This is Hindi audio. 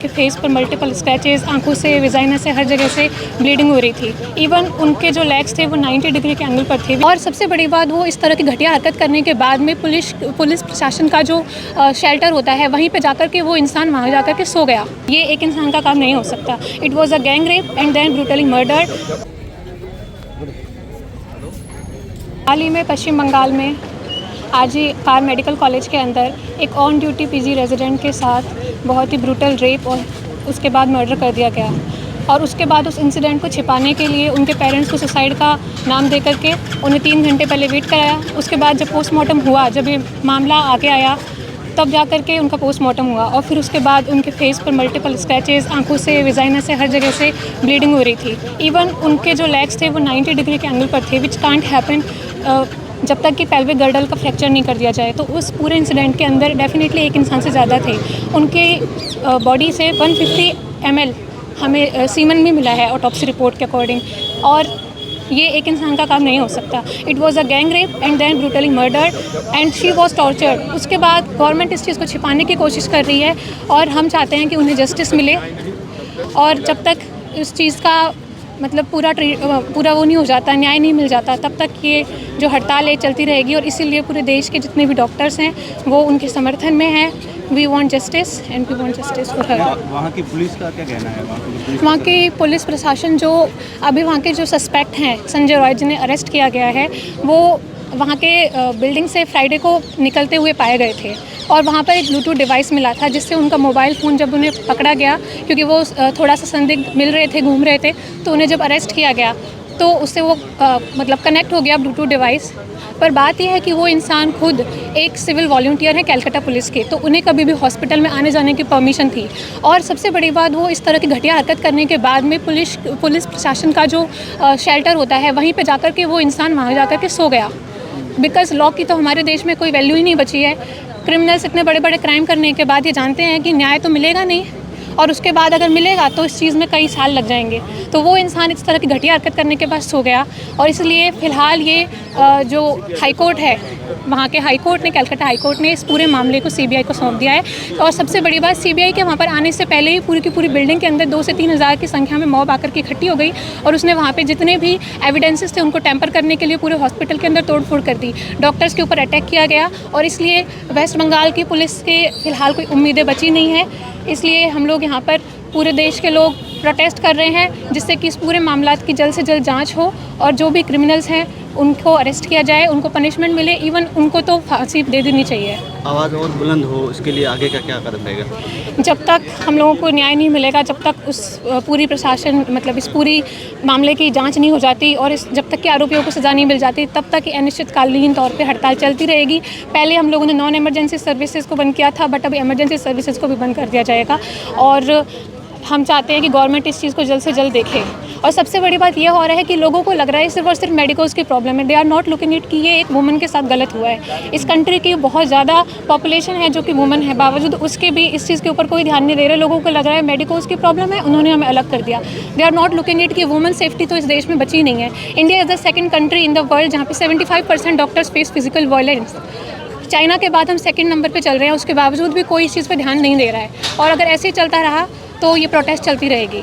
के फेस पर मल्टीपल स्क्रैचेस, आंखों से, विजाइना से, हर जगह से ब्लीडिंग हो रही थी। इवन उनके जो लेग्स थे वो 90 डिग्री के एंगल पर थे। और सबसे बड़ी बात, वो इस तरह की घटिया हरकत करने के बाद में पुलिस प्रशासन का जो शेल्टर होता है वहीं पे जाकर के वो इंसान वहाँ जाकर के सो गया। ये एक इंसान का काम नहीं हो सकता। It was a gang rape and then brutally murdered. हाल ही में पश्चिम बंगाल में आरजी कार मेडिकल कॉलेज के अंदर एक ऑन ड्यूटी पीजी रेजिडेंट के साथ बहुत ही ब्रूटल रेप और उसके बाद मर्डर कर दिया गया। और उसके बाद उस इंसिडेंट को छिपाने के लिए उनके पेरेंट्स को सुसाइड का नाम दे करके उन्हें 3 घंटे पहले वेट कराया। उसके बाद जब पोस्टमार्टम हुआ, जब ये मामला आगे आया, तब जा कर के उनका पोस्टमार्टम हुआ। और फिर उसके बाद उनके फेस पर मल्टीपल स्क्रैचेस, आंखों से, विजाइना से, हर जगह से ब्लीडिंग हो रही थी। इवन उनके जो लेग्स थे वो 90 डिग्री के एंगल पर थे, विच कांट हैपन जब तक कि पेल्विक गर्डल का फ्रैक्चर नहीं कर दिया जाए। तो उस पूरे इंसिडेंट के अंदर डेफिनेटली एक इंसान से ज़्यादा थे। उनके बॉडी से 150 ml हमें सीमन भी मिला है ऑटोप्सी रिपोर्ट के अकॉर्डिंग। और ये एक इंसान का काम नहीं हो सकता। It was a gang rape and then brutally murdered and she was tortured. उसके बाद गवर्नमेंट इस चीज़ को छिपाने की कोशिश कर रही है और हम चाहते हैं कि उन्हें जस्टिस मिले। और जब तक इस चीज़ का मतलब पूरा वो नहीं हो जाता, न्याय नहीं मिल जाता, तब तक ये जो हड़ताल है चलती रहेगी। और इसीलिए पूरे देश के जितने भी डॉक्टर्स हैं वो उनके समर्थन में हैं। We want justice and we want justice for her. वहाँ की पुलिस का क्या कहना है? वहाँ की पुलिस प्रशासन जो अभी वहाँ के जो सस्पेक्ट हैं संजय रॉय जिन्हें अरेस्ट किया गया है, वो वहाँ के बिल्डिंग से फ्राइडे को निकलते हुए पाए गए थे। और वहाँ पर एक ब्लूटूथ डिवाइस मिला था जिससे उनका मोबाइल फ़ोन जब उन्हें पकड़ा गया, क्योंकि वो थोड़ा सा संदिग्ध मिल रहे थे, घूम रहे थे, तो उन्हें जब अरेस्ट किया गया तो उससे वो मतलब कनेक्ट हो गया ब्लूटूथ डिवाइस। पर बात यह है कि वो इंसान खुद एक सिविल वॉलंटियर है कलकत्ता पुलिस के, तो उन्हें कभी भी हॉस्पिटल में आने जाने की परमिशन थी। और सबसे बड़ी बात, वो इस तरह की घटिया हरकत करने के बाद में पुलिस प्रशासन का जो शेल्टर होता है वहीं पे जाकर के वो इंसान वहाँ जाकर के सो गया। बिकॉज़ लॉ की तो हमारे देश में कोई वैल्यू ही नहीं बची है। क्रिमिनल्स इतने बड़े बड़े क्राइम करने के बाद ये जानते हैं कि न्याय तो मिलेगा नहीं, और उसके बाद अगर मिलेगा तो इस चीज़ में कई साल लग जाएंगे। तो वो इंसान इस तरह की घटिया हरकत करने के बाद सो गया। और इसलिए फ़िलहाल ये जो हाई कोर्ट है, वहाँ के हाई कोर्ट ने, कलकत्ता हाई कोर्ट ने इस पूरे मामले को सीबीआई को सौंप दिया है। और सबसे बड़ी बात, सीबीआई के वहाँ पर आने से पहले ही पूरी की पूरी बिल्डिंग के अंदर 2 से 3 हज़ार की संख्या में मॉब आकर के इकट्ठी हो गई और उसने वहाँ पे जितने भी एविडेंसेस थे उनको टेम्पर करने के लिए पूरे हॉस्पिटल के अंदर तोड़फोड़ कर दी। डॉक्टर्स के ऊपर अटैक किया गया। और इसलिए वेस्ट बंगाल की पुलिस के फ़िलहाल कोई उम्मीदें बची नहीं है। इसलिए हम लोग यहाँ पर पूरे देश के लोग प्रोटेस्ट कर रहे हैं, जिससे कि इस पूरे मामला की जल्द से जल्द जांच हो और जो भी क्रिमिनल्स हैं उनको अरेस्ट किया जाए, उनको पनिशमेंट मिले। इवन उनको तो फांसी दे देनी चाहिए। आवाज़ और बुलंद हो, इसके लिए आगे का क्या कदम रहेगा? जब तक हम लोगों को न्याय नहीं मिलेगा, जब तक उस पूरी प्रशासन मतलब इस पूरी मामले की जांच नहीं हो जाती और जब तक कि आरोपियों को सज़ा नहीं मिल जाती, तब तक अनिश्चितकालीन तौर पे हड़ताल चलती रहेगी। पहले हम लोगों ने नॉन इमरजेंसी सर्विसेज को बंद किया था, बट अब इमरजेंसी सर्विसेज को भी बंद कर दिया जाएगा। और हम चाहते हैं कि गवर्नमेंट इस चीज़ को जल्द से जल्द देखे। और सबसे बड़ी बात यह हो रहा है कि लोगों को लग रहा है सिर्फ और सिर्फ मेडिकल्स की प्रॉब्लम है। They are not looking it कि ये एक वुमन के साथ गलत हुआ है। इस कंट्री की बहुत ज़्यादा पॉपुलेशन है जो कि वुमन है, बावजूद उसके भी इस चीज़ के ऊपर कोई ध्यान नहीं दे रहे। लोगों को लग रहा है मेडिकल्स की प्रॉब्लम है, उन्होंने हमें अलग कर दिया। They are not looking it कि वुमन सेफ्टी तो इस देश में बची नहीं है। India is the second country in the world जहाँ पे 75% doctors face physical violence. China के बाद हम सेकंड नंबर पे चल रहे हैं, उसके बावजूद भी कोई इस चीज़ पे ध्यान नहीं दे रहा है। और अगर ऐसे ही चलता रहा तो ये प्रोटेस्ट चलती रहेगी।